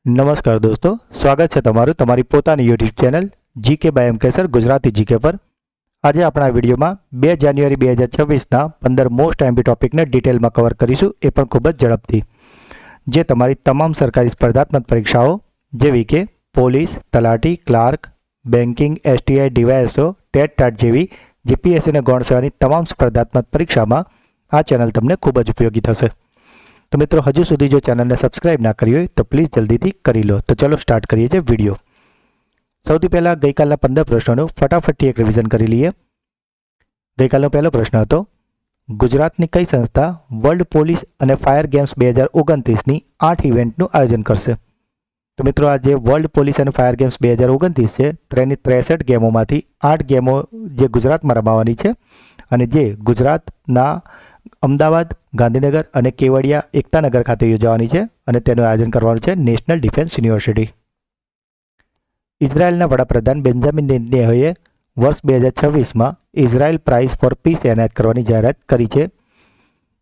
નમસ્કાર દોસ્તો, સ્વાગત છે તમારું તમારી પોતાની YouTube channel GK by M Kesar Gujarati GK પર। આજે આપણા વિડીયોમાં 2 જાન્યુઆરી 2026ના 15 મોસ્ટ આઈએમપી ટોપિકને ડિટેલમાં કવર કરીશું, એ પણ ખૂબ જ ઝડપથી, જે તમારી તમામ સરકારી સ્પર્ધાત્મક પરીક્ષાઓ જેવી કે પોલીસ, તલાટી, clerk, banking, STI, DYSO, TET TAT જેવી જીપીએસસી અને ગૌણ સેવાની તમામ સ્પર્ધાત્મક પરીક્ષામાં આ ચેનલ તમને ખૂબ જ ઉપયોગી થશે। તો મિત્રો, હજુ સુધી જો ચેનલને સબસ્ક્રાઇબ ના કરી હોય તો પ્લીઝ જલ્દીથી કરી લો। તો ચલો સ્ટાર્ટ કરીએ છીએ વિડીયો। સૌથી પહેલાં ગઈકાલના 15 પ્રશ્નોનું ફટાફટથી એક રિવિઝન કરી લઈએ। ગઈકાલનો પહેલો પ્રશ્ન હતો, ગુજરાતની કઈ સંસ્થા વર્લ્ડ પોલીસ અને ફાયર ગેમ્સ 2029ની 8 ઇવેન્ટનું આયોજન કરશે? તો મિત્રો, આ જે વર્લ્ડ પોલીસ અને ફાયર ગેમ્સ 2029 છે તેની 63 ગેમોમાંથી 8 ગેમો જે ગુજરાતમાં રમાવાની છે અને જે ગુજરાતના અમદાવાદ, ગાંધીનગર અને કેવડિયા એકતાનગર ખાતે યોજવાની છે અને તેનું આયોજન કરવાનું છે નેશનલ ડિફેન્સ યુનિવર્સિટી। ઇઝરાયેલના વડાપ્રધાન બેન્જામિન નેતન્યાહુએ વર્ષ 2026માં ઇઝરાયેલ પ્રાઇઝ ફોર પીસ એનાયત કરવાની જાહેરાત કરી છે।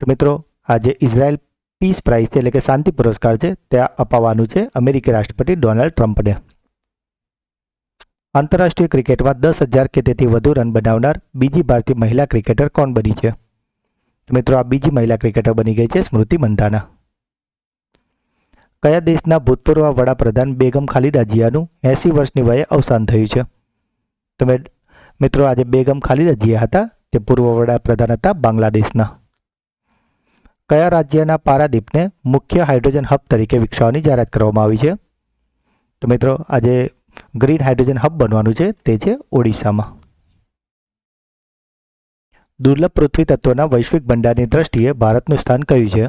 તો મિત્રો, આ જે ઇઝરાયેલ પીસ પ્રાઇઝ છે એટલે કે શાંતિ પુરસ્કાર છે તે અપાવવાનું છે અમેરિકી રાષ્ટ્રપતિ ડોનાલ્ડ ટ્રમ્પને। આંતરરાષ્ટ્રીય ક્રિકેટમાં 10,000 કે તેથી વધુ રન બનાવનાર બીજી ભારતીય મહિલા ક્રિકેટર કોણ બની છે? મિત્રો, આ બીજી મહિલા ક્રિકેટર બની ગઈ છે સ્મૃતિ મંધાના। કયા દેશના ભૂતપૂર્વ વડાપ્રધાન બેગમ ખાલિદા જિયાનું 80 વર્ષની વયે અવસાન થયું છે? તો મિત્રો, આજે બેગમ ખાલિદા જિયા હતા તે પૂર્વ વડાપ્રધાન હતા બાંગ્લાદેશના। કયા રાજ્યના પારાદીપને મુખ્ય હાઇડ્રોજન હબ તરીકે વિકસાવવાની જાહેરાત કરવામાં આવી છે? તો મિત્રો, આજે ગ્રીન હાઇડ્રોજન હબ બનવાનું છે તે છે ઓડિશામાં। દુર્લભ પૃથ્વી તત્વોના વૈશ્વિક ભંડારની દ્રષ્ટિએ ભારતનું સ્થાન કયું છે?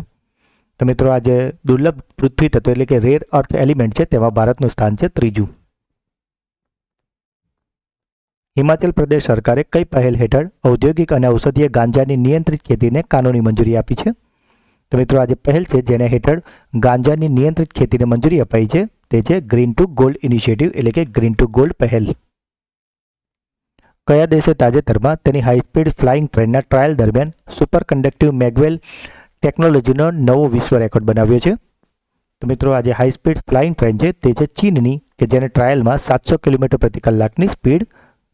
તો મિત્રો, આજે દુર્લભ પૃથ્વી તત્વ એટલે કે રેર અર્થ એલિમેન્ટ છે તેમાં ભારતનું સ્થાન છે 3જું। હિમાચલ પ્રદેશ સરકારે કઈ પહેલ હેઠળ ઔદ્યોગિક અને ઔષધીય ગાંજાની નિયંત્રિત ખેતીને કાનૂની મંજૂરી આપી છે? તો મિત્રો, આજે પહેલ છે જેને હેઠળ ગાંજાની નિયંત્રિત ખેતીને મંજૂરી અપાઈ છે તે છે ગ્રીન ટુ ગોલ્ડ ઇનિશિયેટિવ એટલે કે ગ્રીન ટુ ગોલ્ડ પહેલ। કયા દેશે તાજેતરમાં તેની હાઈસ્પીડ ફ્લાઇંગ ટ્રેનના ટ્રાયલ દરમિયાન સુપર કન્ડક્ટિવ મેગવેલ ટેકનોલોજીનો નવો વિશ્વ રેકોર્ડ બનાવ્યો છે? તો મિત્રો, આજે હાઈસ્પીડ ફ્લાઇંગ ટ્રેન છે તે છે ચીનની કે જેને ટ્રાયલમાં 700 કિલોમીટર પ્રતિ કલાકની સ્પીડ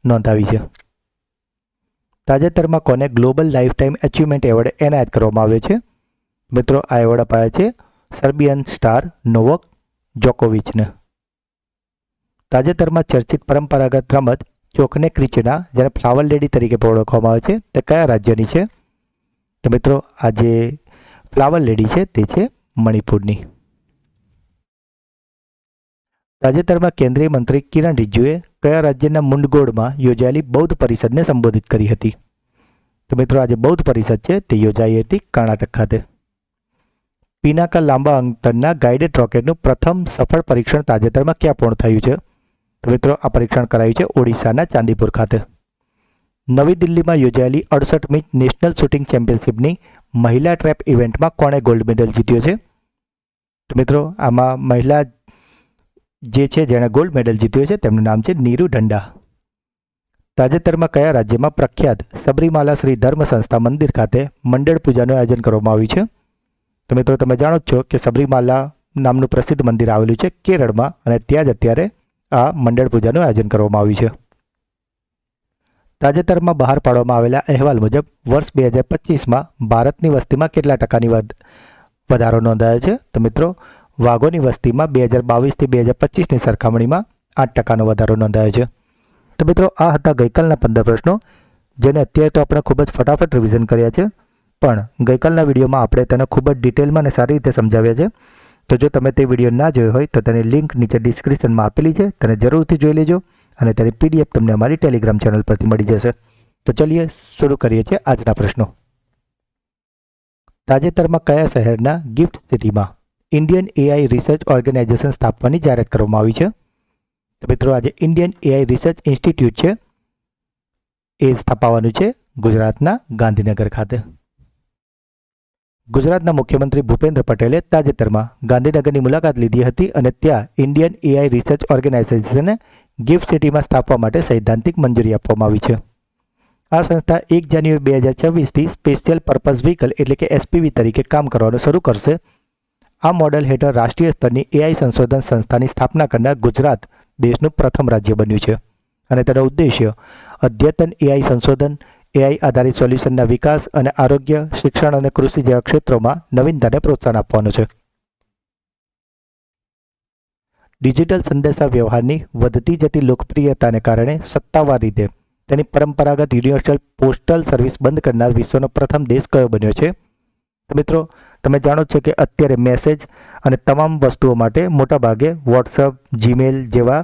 નોંધાવી છે। તાજેતરમાં કોને global life time achievement award એનાયત કરવામાં આવ્યો છે? મિત્રો, આ એવોર્ડ અપાયો છે સર્બિયન સ્ટાર નોવોક જોકોવિચને। તાજેતરમાં ચર્ચિત પરંપરાગત રમત ચોકને ક્રિચના, જેને ફ્લાવર લેડી તરીકે ઓળખવામાં આવે છે, તે કયા રાજ્યની છે? તો મિત્રો, આ જે ફ્લાવર લેડી છે તે છે મણિપુરની। તાજેતરમાં કેન્દ્રીય મંત્રી કિરણ રિજ્જુએ કયા રાજ્યના મુંડગોળમાં યોજાયેલી બૌદ્ધ પરિષદને સંબોધિત કરી હતી? તો મિત્રો, આજે બૌદ્ધ પરિષદ છે તે યોજાઈ હતી કર્ણાટક ખાતે। પિનાકા લાંબા અંતરના ગાઇડેડ રોકેટનું પ્રથમ સફળ પરીક્ષણ તાજેતરમાં ક્યાં પૂર્ણ થયું છે? તો મિત્રો, આ પરીક્ષણ કરાયું છે ઓડિશાના ચાંદીપુર ખાતે। નવી દિલ્હીમાં યોજાયેલી 68મી નેશનલ શૂટિંગ ચેમ્પિયનશિપની મહિલા ટ્રેપ ઇવેન્ટમાં કોણે ગોલ્ડ મેડલ જીત્યો છે? તો મિત્રો, આમાં મહિલા જે છે જેણે ગોલ્ડ મેડલ જીત્યો છે તેમનું નામ છે નીરુ ઢંડા। તાજેતરમાં કયા રાજ્યમાં પ્રખ્યાત સબરીમાલા શ્રી ધર્મ સંસ્થા મંદિર ખાતે મંડળ પૂજાનું આયોજન કરવામાં આવ્યું છે? તો મિત્રો, તમે જાણો છો કે સબરીમાલા નામનું પ્રસિદ્ધ મંદિર આવેલું છે કેરળમાં અને ત્યાં જ અત્યારે આ મંડળ પૂજાનું આયોજન કરવામાં આવ્યું છે। તાજેતરમાં બહાર પાડવામાં આવેલા અહેવાલ મુજબ વર્ષ 2025માં ભારતની વસ્તીમાં કેટલા ટકાની વધારો નોંધાયો છે? તો મિત્રો, વાઘોની વસ્તીમાં 2022થી 2025ની સરખામણીમાં 8% વધારો નોંધાયો છે। તો મિત્રો, આ હતા ગઈકાલના 15 પ્રશ્નો, જેને અત્યારે તો આપણે ખૂબ જ ફટાફટ રિવિઝન કર્યા છે, પણ ગઈકાલના વિડીયોમાં આપણે તેને ખૂબ જ ડિટેલમાં અને સારી રીતે સમજાવ્યા છે। તો જો તમે તે વિડીયો ના જોયો હોય તો તેની લિંક નીચે ડિસ્ક્રિપ્શનમાં આપેલી છે, તેને જરૂરથી જોઈ લેજો અને તેની PDF તમને અમારી ટેલિગ્રામ ચેનલ પરથી મળી જશે। તો ચલીએ શરૂ કરીએ છીએ આજના પ્રશ્નો। તાજેતરમાં કયા શહેરના ગિફ્ટ સિટીમાં ઇન્ડિયન AI રિસર્ચ ઓર્ગેનાઇઝેશન સ્થાપવાની જાહેરાત કરવામાં આવી છે? તો મિત્રો, આજે ઇન્ડિયન AI રિસર્ચ ઇન્સ્ટિટ્યૂટ છે એ સ્થાપવાનું છે ગુજરાતના ગાંધીનગર ખાતે। ગુજરાતના મુખ્યમંત્રી ભૂપેન્દ્ર પટેલે તાજેતરમાં ગાંધીનગરની મુલાકાત લીધી હતી અને ત્યાં ઇન્ડિયન AI રિસર્ચ ઓર્ગેનાઇઝેશનને ગિફ્ટ સિટીમાં સ્થાપવા માટે સૈદ્ધાંતિક મંજૂરી આપવામાં આવી છે। આ સંસ્થા 1 જાન્યુઆરી 2026થી સ્પેશિયલ પર્પઝ વ્હીકલ એટલે કે SPV તરીકે કામ કરવાનું શરૂ કરશે। આ મોડેલ હેઠળ રાષ્ટ્રીય સ્તરની એઆઈ સંશોધન સંસ્થાની સ્થાપના કરનાર ગુજરાત દેશનું પ્રથમ રાજ્ય બન્યું છે અને તેનો ઉદ્દેશ્ય અદ્યતન એઆઈ સંશોધન, એઆઈ આધારિત સોલ્યુશનના વિકાસ અને આરોગ્ય, શિક્ષણ અને કૃષિ જેવા ક્ષેત્રોમાં નવીનતાને પ્રોત્સાહન આપવાનું છે. ડિજિટલ સંદેશા વ્યવહારની વધતી જતી લોકપ્રિયતાને કારણે સત્તાવાર રીતે તેની પરંપરાગત યુનિવર્સલ પોસ્ટલ સર્વિસ બંધ કરનાર વિશ્વનો પ્રથમ દેશ કયો બન્યો છે? તો મિત્રો, તમે જાણો છો કે અત્યારે મેસેજ અને તમામ વસ્તુઓ માટે મોટાભાગે વોટ્સઅપ, જીમેલ જેવા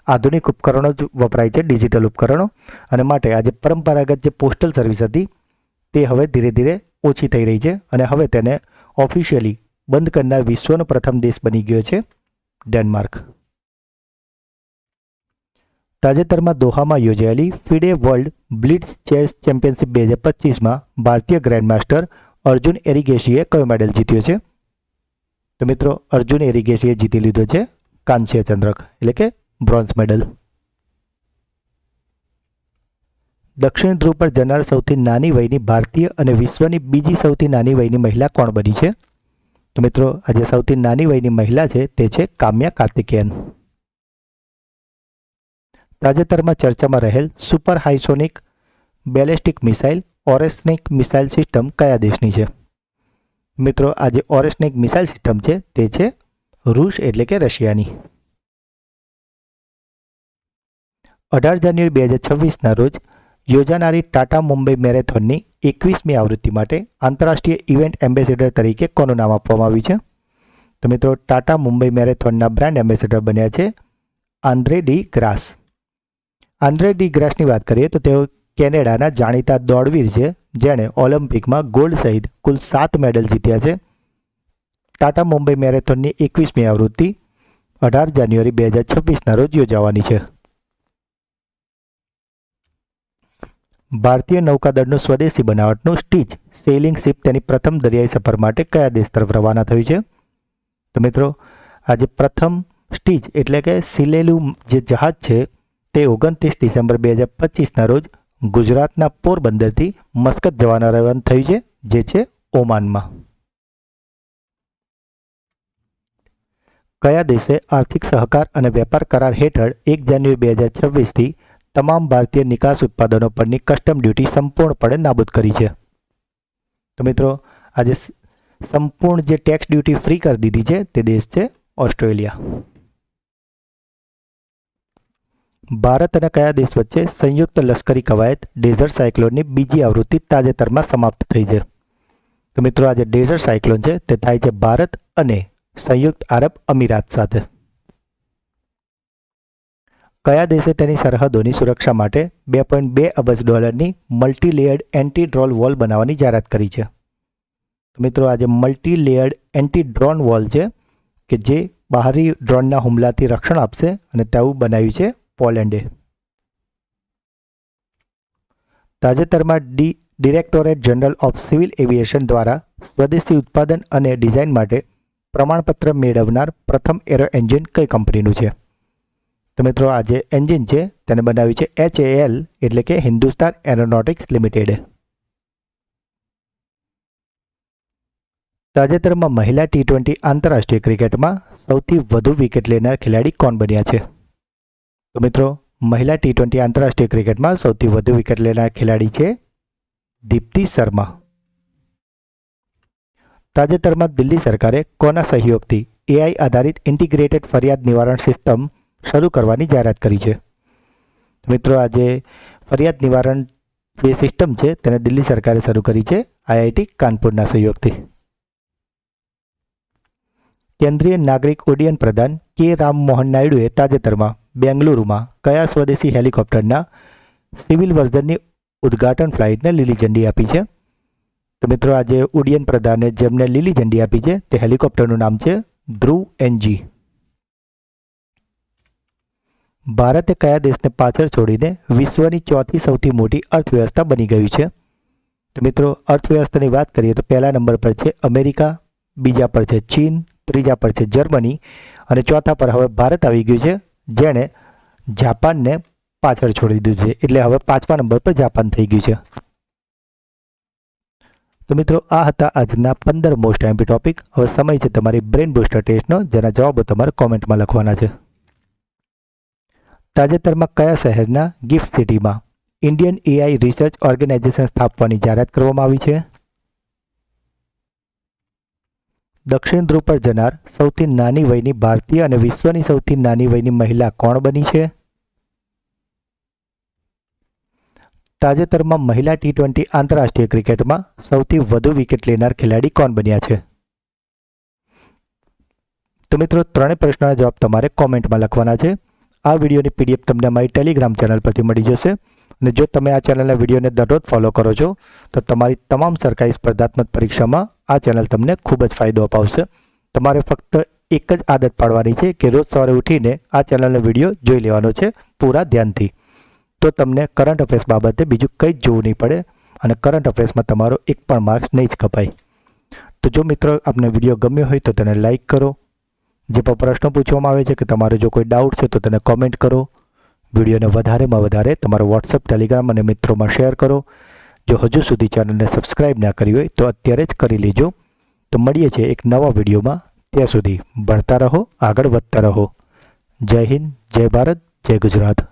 આધુનિક ઉપકરણો જ વપરાય છે, ડિજિટલ ઉપકરણો, અને માટે આજે પરંપરાગત જે પોસ્ટલ સર્વિસ હતી તે હવે ધીરે ધીરે ઓછી થઈ રહી છે અને હવે તેને ઓફિશિયલી બંધ કરનાર વિશ્વનો પ્રથમ દેશ બની ગયો છે ડેનમાર્ક. તાજેતરમાં દોહામાં યોજાયેલી FIDE world blitz chess championship 2025માં ભારતીય ગ્રેન્ડમાસ્ટર અર્જુન એરિગેશીએ કયો મેડલ જીત્યો છે? તો મિત્રો, અર્જુન એરિગેશીએ જીતી લીધો છે કાંસ્ય ચંદ્રક એટલે કે બ્રોન્ઝ મેડલ. દક્ષિણ ધ્રુવ પર જનાર સૌથી નાની વયની ભારતીય અને વિશ્વની બીજી સૌથી નાની વયની મહિલા કોણ બની છે? તો મિત્રો, આજે સૌથી નાની વયની મહિલા છે તે છે કામ્યા કાર્તિકેયન. તાજેતરમાં ચર્ચામાં રહેલ super hypersonic ballistic missile Oreshnik missile system કયા દેશની છે? મિત્રો, આજે ઓરેસ્નિક મિસાઇલ સિસ્ટમ છે તે છે રૂસ એટલે કે રશિયાની. 18 જાન્યુઆરી 2026ના રોજ યોજાનારી ટાટા મુંબઈ મેરેથોનની 21મી આવૃત્તિ માટે આંતરરાષ્ટ્રીય ઇવેન્ટ એમ્બેસેડર તરીકે કોનું નામ આપવામાં આવ્યું છે? તો મિત્રો, ટાટા મુંબઈ મેરેથોનના બ્રાન્ડ એમ્બેસેડર બન્યા છે Andre De Grasse. Andre De ગ્રાસની વાત કરીએ તો તેઓ કેનેડાના જાણીતા દોડવીર છે જેણે ઓલિમ્પિકમાં ગોલ્ડ સહિત કુલ 7 મેડલ જીત્યા છે. ટાટા મુંબઈ મેરેથોનની 21મી આવૃત્તિ 18 જાન્યુઆરી 2026ના રોજ યોજાવાની છે. ભારતીય નૌકાદળનું સ્વદેશી બનાવટનું સ્ટીચ સેઇલિંગ શિપ તેની પ્રથમ દરિયાઈ સફર માટે કયા દેશ તરફ રવાના થયું છે? તો મિત્રો, આજે પ્રથમ સ્ટીચ એટલે કે સિલેલું જે જહાજ છે તે 29 ડિસેમ્બર 2025ના રોજ ગુજરાતના પોરબંદરથી મસ્કત જવાના રવાના થયું છે જે છે ઓમાનમાં. કયા દેશે આર્થિક સહકાર અને વેપાર કરાર હેઠળ 1 જાન્યુઆરી 2026થી તમામ ભારતીય નિકાસ ઉત્પાદનો પરની કસ્ટમ ડ્યુટી સંપૂર્ણપણે નાબૂદ કરી છે? તો મિત્રો, આજે સંપૂર્ણ જે ટેક્સ ડ્યુટી ફ્રી કરી દીધી છે તે દેશ છે ઓસ્ટ્રેલિયા. ભારત અને કયા દેશ વચ્ચે સંયુક્ત લશ્કરી કવાયત ડેઝર્ટ સાયક્લોનની બીજી આવૃત્તિ તાજેતરમાં સમાપ્ત થઈ છે? તો મિત્રો, આજે ડેઝર્ટ સાયક્લોન છે તે થાય છે ભારત અને સંયુક્ત આરબ અમીરાત સાથે. કયા દેશે તેની સરહદોની સુરક્ષા માટે $2.2 અબજ multi layered anti drone wall બનાવવાની જાહેરાત કરી છે? તો મિત્રો, આજે multi layered anti drone wall છે કે જે બહારી ડ્રોનના હુમલાથી રક્ષણ આપશે અને તેવું બનાવ્યું છે પોલેન્ડે. તાજેતરમાં directorate general of civil aviation દ્વારા સ્વદેશી ઉત્પાદન અને ડિઝાઇન માટે પ્રમાણપત્ર મેળવનાર પ્રથમ એરો એન્જિન કઈ કંપનીનું છે? તો મિત્રો, આજે એન્જિન છે તેને બનાવ્યું છે HAL એટલે કે હિન્દુસ્તાન એરોનોટિક્સ લિમિટેડ. તાજેતરમાં મહિલા T20 આંતરરાષ્ટ્રીય ક્રિકેટમાં સૌથી વધુ વિકેટ લેનાર ખેલાડી કોણ બન્યા છે? તો મિત્રો, મહિલા T20 આંતરરાષ્ટ્રીય ક્રિકેટમાં સૌથી વધુ વિકેટ લેનાર ખેલાડી છે દીપ્તિ શર્મા. તાજેતરમાં દિલ્હી સરકારે કોના સહયોગથી AI આધારિત ઇન્ટિગ્રેટેડ ફરિયાદ નિવારણ સિસ્ટમ શરૂ કરવાની જાહેરાત કરી છે? મિત્રો, આજે ફરિયાદ નિવારણ જે સિસ્ટમ છે તેને દિલ્હી સરકારે શરૂ કરી છે IIT કાનપુરના સહયોગથી. કેન્દ્રીય નાગરિક ઉડ્ડયન પ્રધાન કે રામમોહન નાયડુએ તાજેતરમાં બેંગલુરુમાં કયા સ્વદેશી હેલિકોપ્ટરના સિવિલ વર્ઝનની ઉદ્ઘાટન ફ્લાઇટને લીલી ઝંડી આપી છે? તો મિત્રો, આજે ઉડ્ડયન પ્રધાને જેમને લીલી ઝંડી આપી છે તે હેલિકોપ્ટરનું નામ છે ધ્રુવ NG. ભારતે કયા દેશને પાછળ છોડીને વિશ્વની ચોથી સૌથી મોટી અર્થવ્યવસ્થા બની ગયું છે? તો મિત્રો, અર્થવ્યવસ્થાની વાત કરીએ તો પહેલા નંબર પર છે અમેરિકા, બીજા પર છે ચીન, ત્રીજા પર છે જર્મની અને ચોથા પર હવે ભારત આવી ગયું છે જેણે જાપાનને પાછળ છોડી દીધું છે. એટલે હવે 5મા નંબર પર જાપાન થઈ ગયું છે. તો મિત્રો આ હતા આજના 15 મોસ્ટ એમપી ટોપિક. હવે સમય છે તમારી બ્રેન બૂસ્ટર ટેસ્ટનો, જેના જવાબો તમારે કોમેન્ટમાં લખવાના છે. તાજેતરમાં કયા શહેરના ગિફ્ટ સિટીમાં ઇન્ડિયન એઆઈ રિસર્ચ ઓર્ગેનાઇઝેશન સ્થાપવાની જાહેરાત કરવામાં આવી છે? દક્ષિણ ધ્રુવ પર જનાર સૌથી નાની વયની ભારતીય અને વિશ્વની સૌથી નાની વયની મહિલા કોણ બની છે? તાજેતરમાં મહિલા T20 આંતરરાષ્ટ્રીય ક્રિકેટમાં સૌથી વધુ વિકેટ લેનાર ખેલાડી કોણ બન્યા છે? તો મિત્રો ત્રણેય પ્રશ્નોના જવાબ તમારે કોમેન્ટમાં લખવાના છે. આ વિડીયોની PDF તમને અમારી ટેલિગ્રામ ચેનલ પરથી મળી જશે. અને જો તમે આ ચેનલના વિડીયોને દરરોજ ફોલો કરો છો તો તમારી તમામ સરકારી સ્પર્ધાત્મક પરીક્ષામાં આ ચેનલ તમને ખૂબ જ ફાયદો અપાવશે. તમારે ફક્ત એક જ આદત પાડવાની છે કે રોજ સવારે ઉઠીને આ ચેનલનો વિડીયો જોઈ લેવાનો છે પૂરા ધ્યાનથી. તો તમને કરંટ અફેર્સ બાબતે બીજું કંઈ જ જોવું નહીં પડે અને કરંટ અફેર્સમાં તમારો એક પણ માર્ક્સ નહીં જ કપાય. તો જો મિત્રો આપને વિડીયો ગમ્યો હોય તો તેને લાઇક કરો. જે પણ પ્રશ્નો પૂછવામાં આવે છે કે તમારે જો કોઈ ડાઉટ છે તો તેને કોમેન્ટ કરો. વિડીયોને વધારેમાં વધારે તમારો વોટ્સએપ, ટેલિગ્રામ અને મિત્રોમાં શેર કરો. જો હજુ સુધી ચેનલને સબસ્ક્રાઈબ ના કરી હોય તો અત્યારે જ કરી લેજો. તો મળીએ છીએ એક નવા વિડીયોમાં. ત્યાં સુધી ભણતા રહો, આગળ વધતા રહો. જય હિન્દ, જય ભારત, જય ગુજરાત.